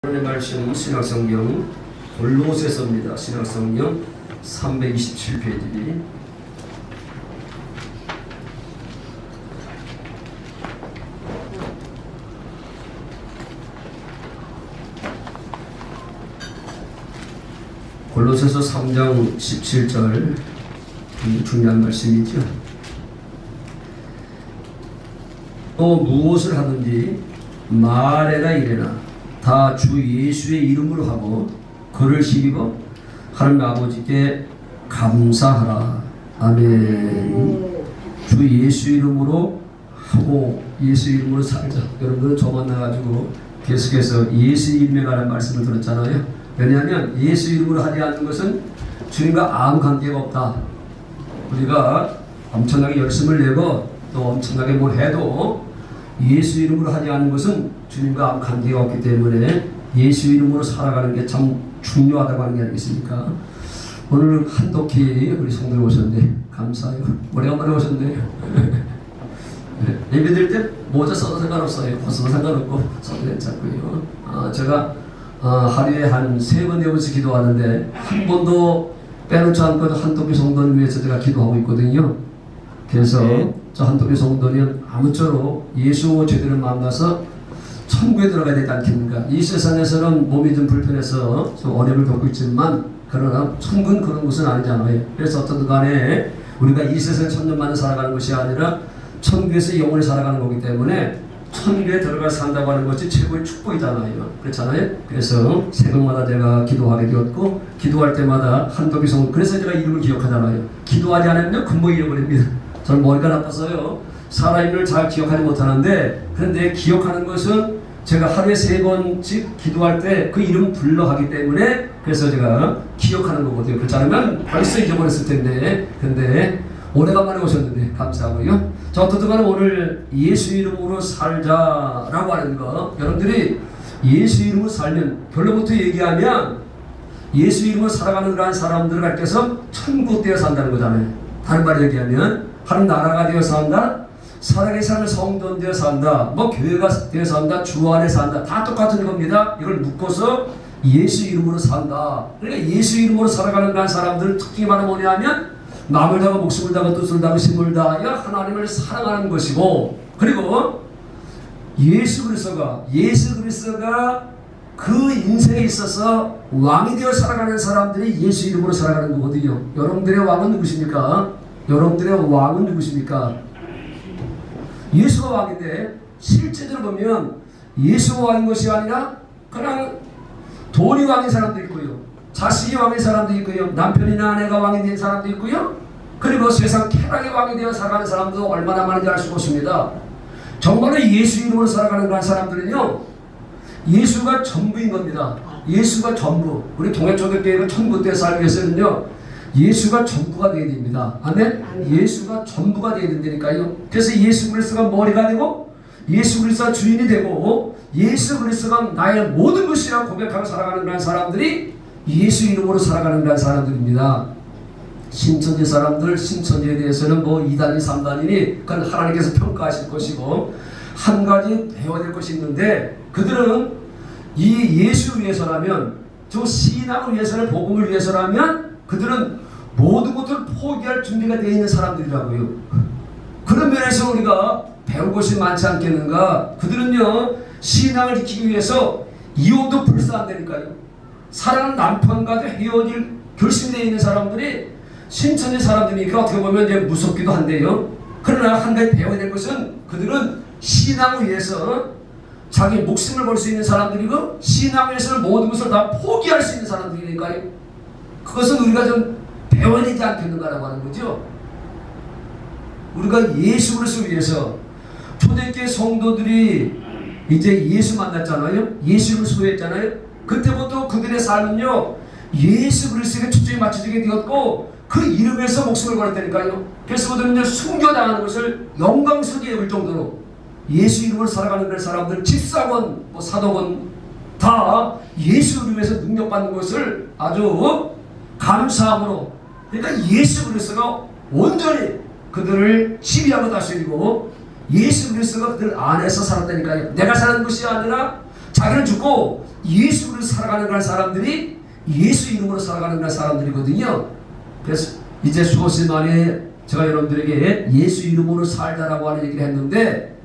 오늘의 말씀 신약성경 골로새서입니다. 신약성경 327페이지. 골로새서 3장 17절 중요한 말씀이죠. 또 무엇을 하든지 말에나 이래나 다 주 예수의 이름으로 하고 그를 힘입어 하나님 아버지께 감사하라. 아멘. 주 예수 이름으로 하고 예수 이름으로 살자. 여러분들은 저 만나가지고 계속해서 예수 이름에 관한 말씀을 들었잖아요. 왜냐하면 예수 이름으로 하지 않는 것은 주님과 아무 관계가 없다. 우리가 엄청나게 열심을 내고 또 엄청나게 뭘 해도 예수 이름으로 하지 않는 것은 주님과 아무 관계가 없기 때문에 예수 이름으로 살아가는 게 참 중요하다고 하는 게 아니겠습니까? 오늘 한독히 우리 성도님 오셨는데 감사해요. 오래간만에 오셨네요. 예배 드릴 때 모자 써도 상관없어요. 벗어도 상관없고 써도 괜찮고요. 제가 하루에 한 3번 4번씩 기도하는데 한 번도 빼놓지 않고 한독희 성도님 위해서 제가 기도하고 있거든요. 그래서 저 한독희 성도는 아무쪼록 예수 제대로 만나서 천국에 들어가야 되지 않겠는가. 이 세상에서는 몸이 좀 불편해서 좀 어려움을 겪고 있지만 그러나 천국은 그런 것은 아니잖아요. 그래서 어떤 간에 우리가 이 세상에 천년만년 살아가는 것이 아니라 천국에서 영원히 살아가는 거기 때문에 천국에 들어가 산다고 하는 것이 최고의 축복이잖아요. 그렇잖아요. 그래서 새벽마다 제가 기도하게 되었고 기도할 때마다 한독희 성도, 그래서 제가 이름을 기억하잖아요. 기도하지 않으면 금방 잃어버립니다. 저는 머리가 나빠서요. 살아있는 잘 기억하지 못하는데, 그런데 기억하는 것은 제가 하루에 3번씩 기도할 때 그 이름 불러 하기 때문에 그래서 제가 기억하는 거거든요. 그렇지 않으면 벌써 잊어버렸을 텐데. 근데 오래간만에 오셨는데 감사하고요. 자, 어떻든 간에 오늘 예수 이름으로 살자라고 하는 거, 여러분들이 예수 이름으로 살면 결론부터 얘기하면 예수 이름으로 살아가는 그러한 사람들을 가르쳐서 천국 되어 산다는 거잖아요. 다른 말로 얘기하면 하나님 나라가 되어 산다, 살아계신 삶을 성돈 되어 산다, 뭐 교회가 되어 산다, 주 안에 산다, 다 똑같은 겁니다. 이걸 묶어서 예수 이름으로 산다. 그러니까 예수 이름으로 살아가는 그런 사람들 특징이 바로 뭐냐면 마음을 다하고 목숨을 다하고 뜻을 다하고 힘을 다하여 하나님을 사랑하는 것이고, 그리고 예수 그리스도가 그 인생에 있어서 왕이 되어 살아가는 사람들이 예수 이름으로 살아가는 거거든요. 여러분들의 왕은 누구십니까? 여러분들의 왕은 누구십니까? 예수가 왕인데 실제적으로 보면 예수가 왕인 것이 아니라 그냥 돈이 왕인 사람도 있고요, 자식이 왕인 사람도 있고요, 남편이나 아내가 왕이 된 사람도 있고요, 그리고 세상 쾌락의 왕이 되어 살아가는 사람도 얼마나 많은지 알 수가 없습니다. 정말로 예수 이름으로 살아가는 그런 사람들은요, 예수가 전부인 겁니다. 예수가 전부. 우리 동해초대교회가 천국 때 살기 위해서는요, 예수가 전부가 되어야 됩니다. 아멘? 예수가 전부가 되어야 된다니까요. 그래서 예수 그리스도가 머리가 되고 예수 그리스도가 주인이 되고 예수 그리스도가 나의 모든 것이라 고백하고 살아가는 그런 사람들이 예수 이름으로 살아가는 그런 사람들입니다. 신천지 사람들, 신천지에 대해서는 뭐 2단이 3단이니 그건 하나님께서 평가하실 것이고, 한 가지 배워야 될 것이 있는데, 그들은 이 예수 위해서라면, 저 신앙을 위해서는, 복음을 위해서라면 그들은 모든 것을 포기할 준비가 되어 있는 사람들이라고요. 그런 면에서 우리가 배울 것이 많지 않겠는가. 그들은요, 신앙을 지키기 위해서 이혼도 불사한다니까요. 사랑하는 남편과도 헤어질 결심이 되어 있는 사람들이 신천지 사람들이니까 어떻게 보면 이제 무섭기도 한데요. 그러나 한 가지 배워야 될 것은 그들은 신앙을 위해서 자기 목숨을 걸 수 있는 사람들이고 신앙을 위해서는 모든 것을 다 포기할 수 있는 사람들이니까요. 그것은 우리가 좀 배워야 되지 않겠는가라고 하는 거죠. 우리가 예수 그리스도를 위해서, 초대교회 성도들이 이제 예수 만났잖아요. 예수를 소유했잖아요. 그때부터 그들의 삶은요, 예수 그리스도에게 초점이 맞춰지게 되었고 그 이름에서 목숨을 걸었다니까요. 그래서 그들은 순교당하는 것을 영광스럽게 여길 정도로 예수 이름으로 살아가는 그런 사람들, 집사건, 뭐 사도건 다 예수 이름에서 능력받는 것을 아주 감사함으로, 그러니까 예수 그리스도가 온전히 그들을 지배하고 다스리고 예수 그리스도가 그들 안에서 살았다니까요. 내가 사는 것이 아니라 자기는 죽고 예수 이름으로 살아가는 그런 사람들이 예수 이름으로 살아가는 그런 사람들이거든요. 그래서 이제 수없이 만에 제가 여러분들에게 예수 이름으로 살자라고 하는 얘기를 했는데,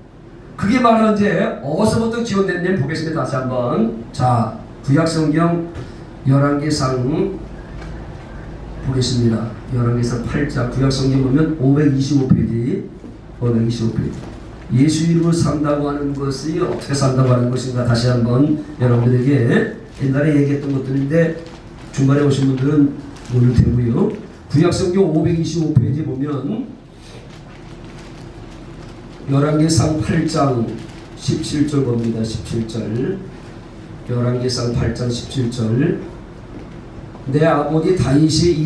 그게 바로 이제 어디서부터 지원됐냐면 보겠습니다. 다시 한번. 자, 구약성경 열왕기상 보겠습니다. 열왕기상 8장 구약성경 보면 525페이지 525페이지. 예수 이름으로 산다고 하는 것이 어떻게 산다고 하는 것인가 다시 한번 여러분들에게 옛날에 얘기했던 것들인데 중간에 오신 분들은 모를 테고요. 구약성경 525페이지 보면 열왕기상 8장 17절 봅니다. 17절. 열왕기상 8장 17절. 내 아버지 다윗이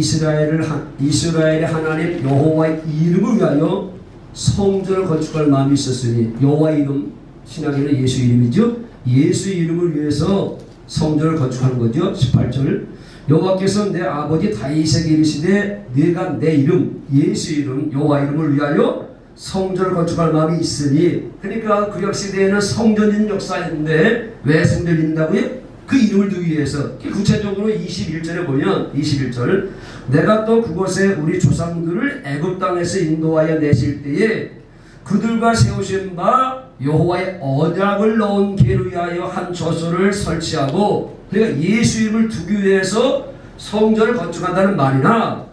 이스라엘의 하나님 여호와의 이름을 위하여 성전을 건축할 마음이 있었으니, 여호와 이름 신약에는 예수 이름이죠. 예수 이름을 위해서 성전을 건축하는 거죠. 18절. 여호와께서 내 아버지 다윗에게 이르시되 네가 내 이름 예수 이름 여호와 이름을 위하여 성전을 건축할 마음이 있으니, 그러니까 구약시대에는 성전인 역사였는데 왜 성전을 짓는다고요? 그 이름을 두기 위해서. 구체적으로 21절에 보면 21절 내가 또 그곳에 우리 조상들을 애굽 땅에서 인도하여 내실 때에 그들과 세우신 바 여호와의 언약을 넣은 궤를 위하여 한 저소를 설치하고, 그러니까 예수 이름을 두기 위해서 성전을 건축한다는 말이나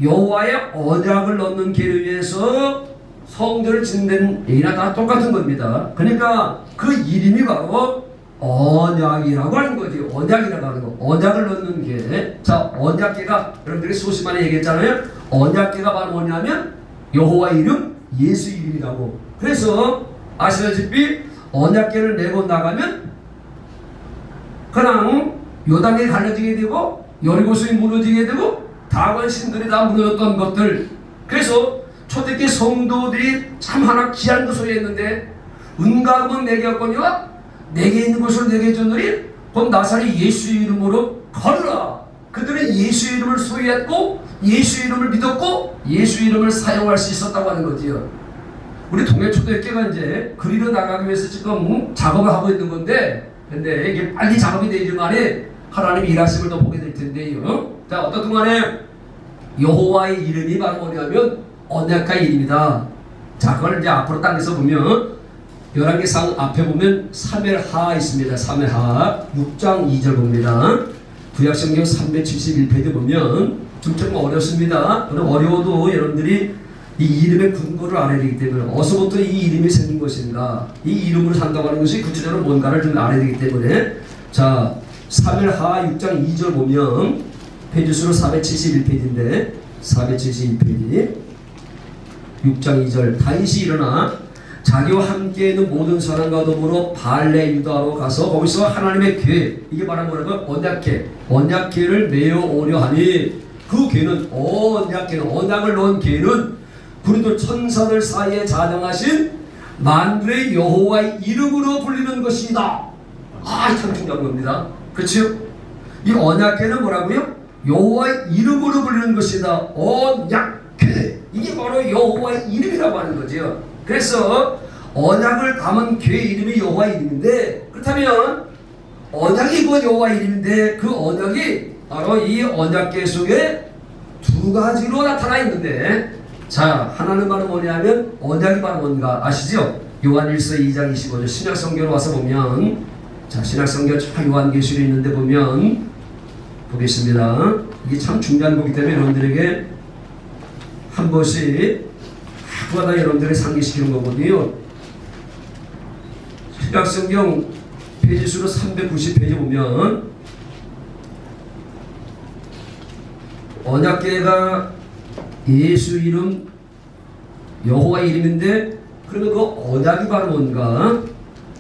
여호와의 언약을 넣는 궤를 위해서 성전을 짓는 얘기나 다 똑같은 겁니다. 그러니까 그 이름이 바로 언약이라고 하는 거지. 언약이라고 하는 거. 언약을 넣는 게. 자, 언약계가 여러분들이 수십 번에 얘기했잖아요. 언약계가 바로 뭐냐면 여호와 이름, 예수 이름이라고. 그래서 아시다시피 언약계를 내고 나가면 그냥 요단이 갈라지게 되고 여리고성이 무너지게 되고 다원 신들이 다 무너졌던 것들. 그래서 초대교회 성도들이 참 하나 귀한 거 소유했는데, 은가금은 내게 없거니와 내게 있는 것을 내게 주느니 곧 나사렛 예수 이름으로 걸으라. 그들은 예수 이름을 소유했고 예수 이름을 믿었고 예수 이름을 사용할 수 있었다고 하는 거지요. 우리 동해초대교회가 이제 그리러 나가기 위해서 지금 작업을 하고 있는 건데, 근데 이게 빨리 작업이 되지만에 하나님의 일하심을 더 보게 될 텐데요. 자, 어떻든 간에 여호와의 이름이 바로 뭐냐면 언약의 이름이다. 자, 그걸 이제 앞으로 당겨서 보면 열왕기상 앞에 보면 사멜하 있습니다. 사멜하 6장 2절 봅니다. 구약성경 371페이지 보면 좀 어렵습니다. 어려워도 여러분들이 이 이름의 근거를 알아야 되기 때문에, 어디서부터 이 이름이 생긴 것인가, 이 이름으로 산다고 하는 것이 구체적으로 뭔가를 좀 알아야 되기 때문에, 자, 사멜하 6장 2절 보면 페이지수로 471페이지인데 471페이지 6장 2절. 다윗이 일어나 자기와 함께 있는 모든 사람과 더불어 발레 유다로 가서 거기서 하나님의 궤, 이게 말하는 뭐라고? 언약궤, 언약궤를 메어 오려 하니, 그 궤는 언약궤는, 언약을 넣은 궤는 그리도 천사들 사이에 자정하신 만군의 여호와의 이름으로 불리는 것이다. 아, 참 중요한 겁니다. 그렇죠? 이 언약궤는 뭐라고요? 여호와의 이름으로 불리는 것이다. 언약궤, 이게 바로 여호와의 이름이라고 하는 거죠. 그래서 언약을 담은 궤 이름이 여호와의 이름인데, 그렇다면 언약이 곧 여호와의 이름인데 그 언약이 바로 이 언약궤 속에 두 가지로 나타나 있는데, 자, 하나는 바로 뭐냐면 언약이 바로 뭔가 아시죠? 요한일서 2장 25절 신약성경으로 와서 보면, 자, 신약성경 요한계시록에 있는데 보면 보겠습니다. 이게 참 중요한 거기 때문에 여러분들에게 한 번씩 하루마다 여러분들에게 상기시키는 거거든요. 신약성경 페이지수로 390페이지 보면 언약궤가 예수 이름 여호와 이름인데, 그러면 그 언약이 바로 뭔가?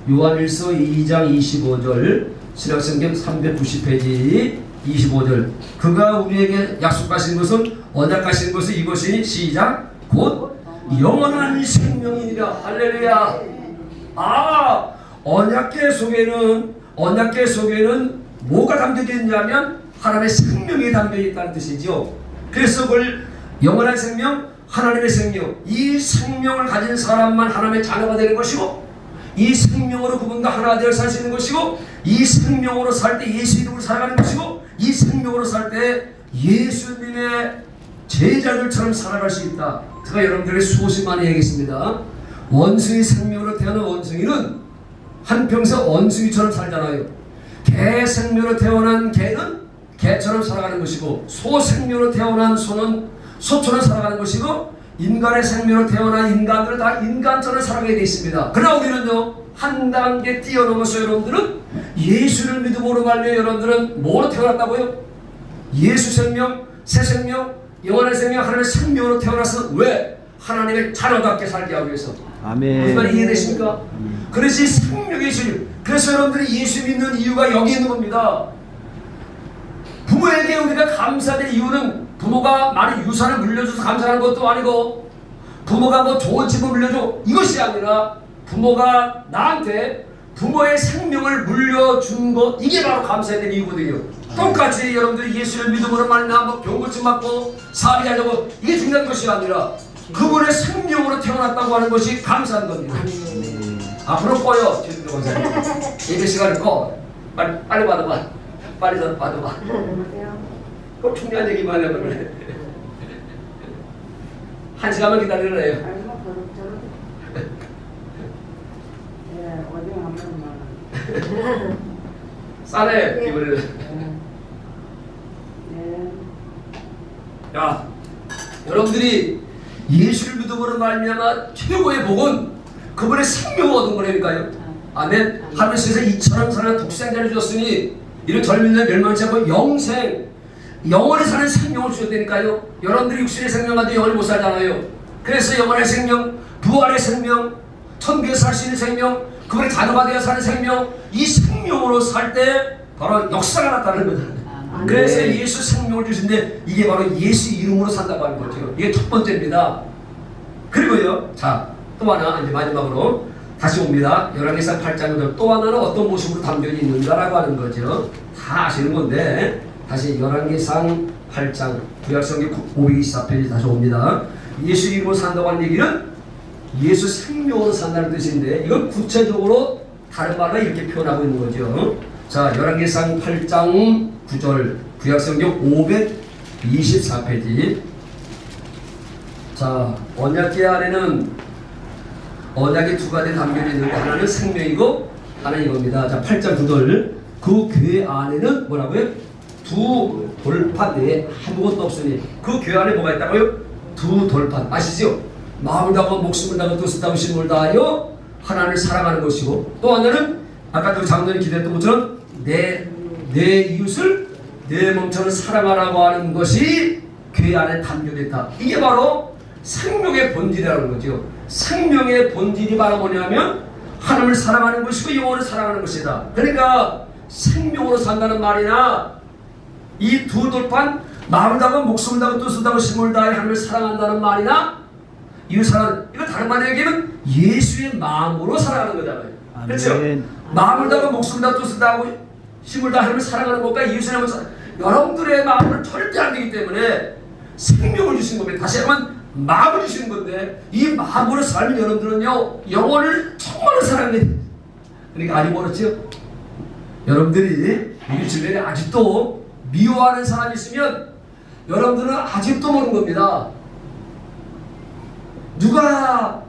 요한일서 2장 25절 신약성경 390페이지 25절 그가 우리에게 약속하신 것은, 언약하신 것은 이것이니 시작 곧 영원한 생명이니라. 할렐루야. 아, 언약궤 속에는 뭐가 담겨져 있냐면 하나님의 생명이 담겨져 있다는 뜻이죠. 그래서 그걸 영원한 생명, 하나님의 생명, 이 생명을 가진 사람만 하나님의 자녀가 되는 것이고, 이 생명으로 그분과 하나 되어 살 수 있는 것이고, 이 생명으로 살 때 예수 이름으로 살아가는 것이고, 이 생명으로 살 때 예수님의 제자들처럼 살아갈 수 있다. 제가 여러분들에게 수없이 많이 얘기했습니다. 원숭이 생명으로 태어난 원숭이는 한평생 원숭이처럼 살잖아요. 개 생명으로 태어난 개는 개처럼 살아가는 것이고, 소 생명으로 태어난 소는 소처럼 살아가는 것이고, 인간의 생명으로 태어난 인간들은 다 인간처럼 살아가게 되어 있습니다. 그러나 우리는요, 한 단계 뛰어넘어서 여러분들은 예수를 믿음으로 말미암아 여러분들은 뭐로 태어났다고요? 예수 생명, 새 생명, 영원한 생명, 하나님의 생명으로 태어나서 왜? 하나님의 자녀답게 살게 하기 위해서. 아멘. 무슨 말이 이해되십니까? 그래서 생명의 주님. 그래서 여러분들이 예수 믿는 이유가 여기 있는 겁니다. 부모에게 우리가 감사될 이유는 부모가 많은 유산을 물려줘서 감사하는 것도 아니고, 부모가 뭐 좋은 집을 물려줘 이것이 아니라, 부모가 나한테 부모의 생명을 물려준 것, 이게 바로 감사해야 되는 이유거든요. 똑같이 여러분들이 예수를 믿음으로 말미암아 뭐 병고침 맞고 사업이 하려고, 이게 중요한 것이 아니라 그분의 생명으로 태어났다고 하는 것이 감사한 겁니다. 앞으로 꺼요. 최준호 원사님. 예배 시간을 꺼. 빨리 받아봐. 빨리 받아봐. 꼭 중요한 얘기만 하려고 그래. 한 시간만 기다리래요. 싸네 이번에는. 야, 여러분들이 예수를 믿음으로 말미암아 최고의 복은 그분의 생명을 얻은 거라니까요. 아멘. 하늘에서 이처럼 사는 독생자를 주셨으니 이런 젊은 날 멸망치 않고 영생, 영원히 사는 생명을 주셨다니까요. 여러분들이 육신의 생명 가지고 영원히 못 살잖아요. 그래서 영원의 생명, 부활의 생명, 천국에서 살 수 있는 생명, 그분의 자녀가 되어 사는 생명, 이 생명으로 살 때 바로 역사가 나타나는 거다. 그래서 예수 생명을 주신데, 이게 바로 예수 이름으로 산다고 하는 거죠. 이게 첫 번째입니다. 그리고요, 자, 또 하나, 이제 마지막으로 다시 옵니다. 열왕기상 8장은 또 하나는 어떤 모습으로 담겨 있는가라고 하는 거죠. 다 아시는 건데, 다시 열왕기상 8장 구약성경 524페이지 다시 옵니다. 예수 이름으로 산다고 하는 얘기는 예수 생명으로 산다는 뜻인데, 이걸 구체적으로 다른 말로 이렇게 표현하고 있는 거죠. 자, 열왕기상 8장 9절 구약성경 524페이지. 자, 언약궤 안에는 언약이 두 가지 담겨 있는데, 하나는 생명이고 하나는 이겁니다. 자, 8장 9절. 그 궤 안에는 뭐라고요? 두 돌판 외에 아무것도 없으니. 그 궤 안에 뭐가 있다고요? 두 돌판. 아시죠? 마음을 다하고 목숨을 다하고 뜻을 다하고 힘을 다하여 하나님을 사랑하는 것이고, 또 하나는 아까 그 장로님 기도했던 것처럼 내 이웃을 내 몸처럼 사랑하라고 하는 것이 궤 안에 담겨져 있다. 이게 바로 생명의 본질이라는 거죠. 생명의 본질이 바로 뭐냐면 하나님을 사랑하는 것이고 영혼을 사랑하는 것이다. 그러니까 생명으로 산다는 말이나 이 두 돌판, 마음을 다하고 목숨을 다하고 뜻을 다하고 힘을 다하여 하나님을 사랑한다는 말이나 이웃사랑, 이거 다른 말로 얘기하면 예수의 마음으로 살아가는 거잖아요. 그렇죠? 마음을 다하고 목숨을 다하고 뜻을 다하고 힘을 다하여 하나님을 사랑하는 것과 이웃을 하면서 여러분들의 마음을 절대 안 되기 때문에 생명을 주신 겁니다. 다시 한번 마음을 주시는 건데, 이 마음으로 살면 여러분들은요 영혼을 정말로 사랑해야 돼요. 그러니까 아직 멀었죠? 여러분들이 우리 주변에 아직도 미워하는 사람이 있으면 여러분들은 아직도 모르는 겁니다. 누가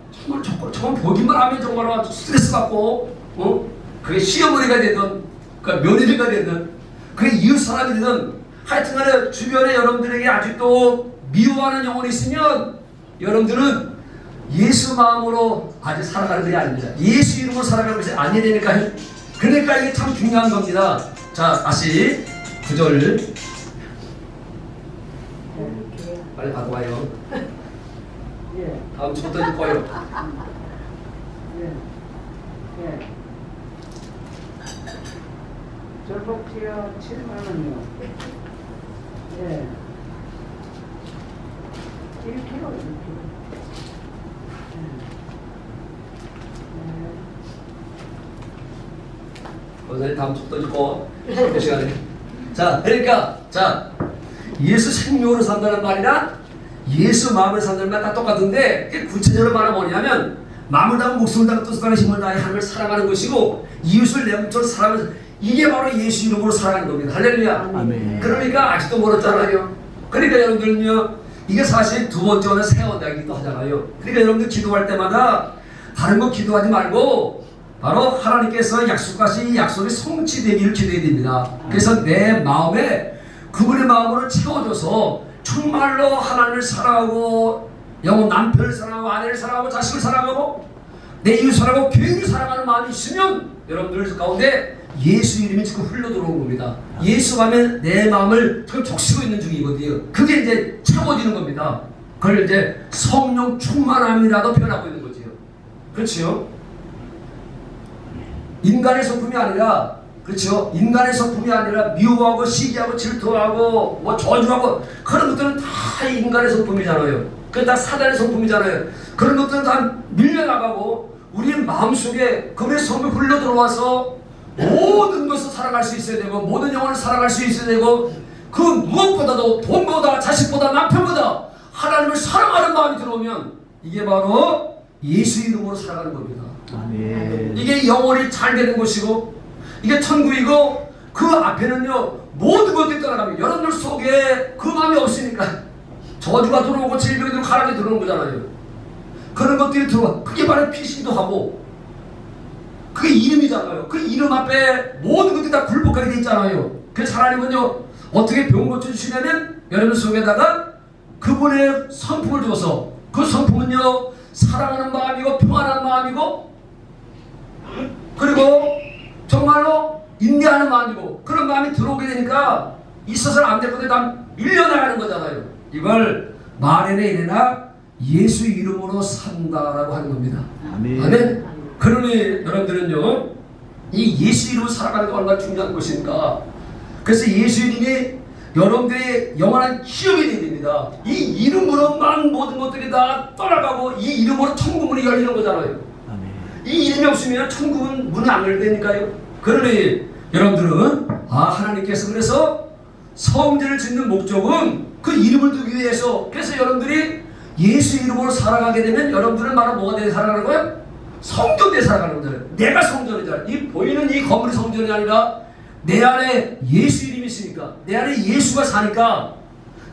정말 보기만 하면 정말 아주 스트레스 받고, 그게 시어머니가 되든, 그러니까 며느리가 되든, 그게 이웃 사람이 되든, 하여튼간에 주변에 여러분들에게 아직도 미워하는 영혼이 있으면 여러분들은 예수 마음으로 아직 살아가는 게 아닙니다. 예수 이름으로 살아가는 것이 아니니까요. 그러니까 이게 참 중요한 겁니다. 자, 다시 9절. 빨리 받아와요. 다음 주부터 이제 꺼요. 절복지어 7만원이요. 예. 1kg, 1kg. 원사님 다음 주부터 이제 꺼. 그 시간에. 자, 그러니까, 자, 예수 생명으로 산다는 말이나 예수 마음을 산다는 말 다 똑같은데, 구체적으로 말하면 뭐냐면, 마음을 다하고 목숨을 다하고 뜻을 다하고 힘을 다해 하나님을 사랑하는 것이고 이웃을 내 몸처럼 사랑하는, 이게 바로 예수 이름으로 살아가는 겁니다. 할렐루야. 아멘. 그러니까 아직도 멀었잖아요. 그러니까 여러분들은요, 이게 사실 두 번째 오는 새 언약이기도 하잖아요. 그러니까 여러분들 기도할 때마다 다른 거 기도하지 말고 바로 하나님께서 약속하신 이 약속이 성취되기를 기도해야 됩니다. 그래서 내 마음에 그분의 마음으로 채워줘서 정말로 하나님을 사랑하고 영혼 남편을 사랑하고 아내를 사랑하고 자식을 사랑하고 내 이웃을 사랑하고 교회를 사랑하는 마음이 있으면 여러분들 가운데 예수 이름이 지금 흘러 들어온 겁니다. 예수 하면 내 마음을 지금 적시고 있는 중이거든요. 그게 이제 채워지는 겁니다. 그걸 이제 성령 충만함이라도 표현하고 있는 거지요. 그렇죠? 인간의 성품이 아니라, 그렇죠? 인간의 성품이 아니라 미워하고 시기하고 질투하고 뭐 저주하고 그런 것들은 다 인간의 성품이잖아요. 그게 다 사단의 성품이잖아요. 그런 것들은 다 밀려나가고 우리 마음속에 그분의 성품이 흘러 들어와서 모든 것을 살아갈 수 있어야 되고 모든 영혼을 살아갈 수 있어야 되고 그 무엇보다도 돈보다 자식보다 남편보다 하나님을 사랑하는 마음이 들어오면 이게 바로 예수 이름으로 살아가는 겁니다. 아멘. 이게 영혼이 잘 되는 것이고 이게 천국이고 그 앞에는요 모든 것들이 떠나가면 여러분들 속에 그 마음이 없으니까 저주가 들어오고 질병이 들어오고 가락이 들어오는 거잖아요. 그런 것들이 들어와. 그게 바로 피신도 하고 그게 이름이잖아요. 그 이름 앞에 모든 것들이 다 굴복하게 돼 있잖아요. 그래서 하나님은요 어떻게 병 고쳐주시냐면 여러분 속에다가 그분의 성품을 줘서 그 성품은요 사랑하는 마음이고 평안한 마음이고 그리고 정말로 인내하는 마음이고 그런 마음이 들어오게 되니까 있어서는 안 될 것들이 다 밀려나가는 거잖아요. 이걸 말에나 이래나 예수 이름으로 산다라고 하는 겁니다. 아멘. 아멘. 그러니 여러분들은요 이 예수 이름으로 살아가는 게 얼마나 중요한 것인가. 그래서 예수 이름이 여러분들의 영원한 기억이 되어야 됩니다. 이 이름으로만 모든 것들이 다 떠나가고 이 이름으로 천국문이 열리는 거잖아요. 아멘. 이 이름이 없으면 천국은 문이 안 열리니까요. 그러니 여러분들은 하나님께서 그래서 성전을 짓는 목적은 그 이름을 두기 위해서. 그래서 여러분들이 예수 이름으로 살아가게 되면 여러분들은 바로 뭐가 되어 살아가는 거예요? 성전에 살아가는 거예요. 내가 성전이다. 이 보이는 이 건물이 성전이 아니라 내 안에 예수 이름이 있으니까 내 안에 예수가 사니까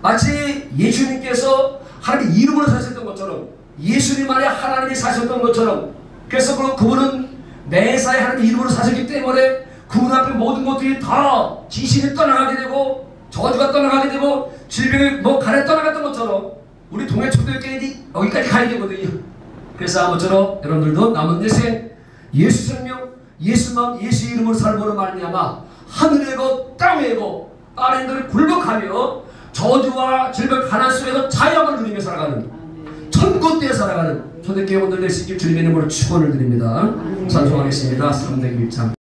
마치 예수님께서 하나님 이름으로 사셨던 것처럼 예수님 안에 하나님이 사셨던 것처럼 그래서 그분은 매사에 하나님 이름으로 사셨기 때문에 그분 앞에 모든 것들이 다 지신이 떠나가게 되고 저주가 떠나가게 되고 질병이 가래 떠나갔던 것처럼 우리 동해 초대교회들이 여기까지 가야 되거든요. 그래서 아무쪼록 여러분들도 남은 인생 예수 생명 예수 마음 예수 이름으로 살므로 말미암아 하늘의 것 땅의 것 아래들을 굴복하며 저주와 질병 가난 속에서 자유함을 누리며 살아가는 천국대에 살아가는 초대교회원들 될 수 있길 주님의 이름으로 축원을 드립니다. 찬송하겠습니다. 301장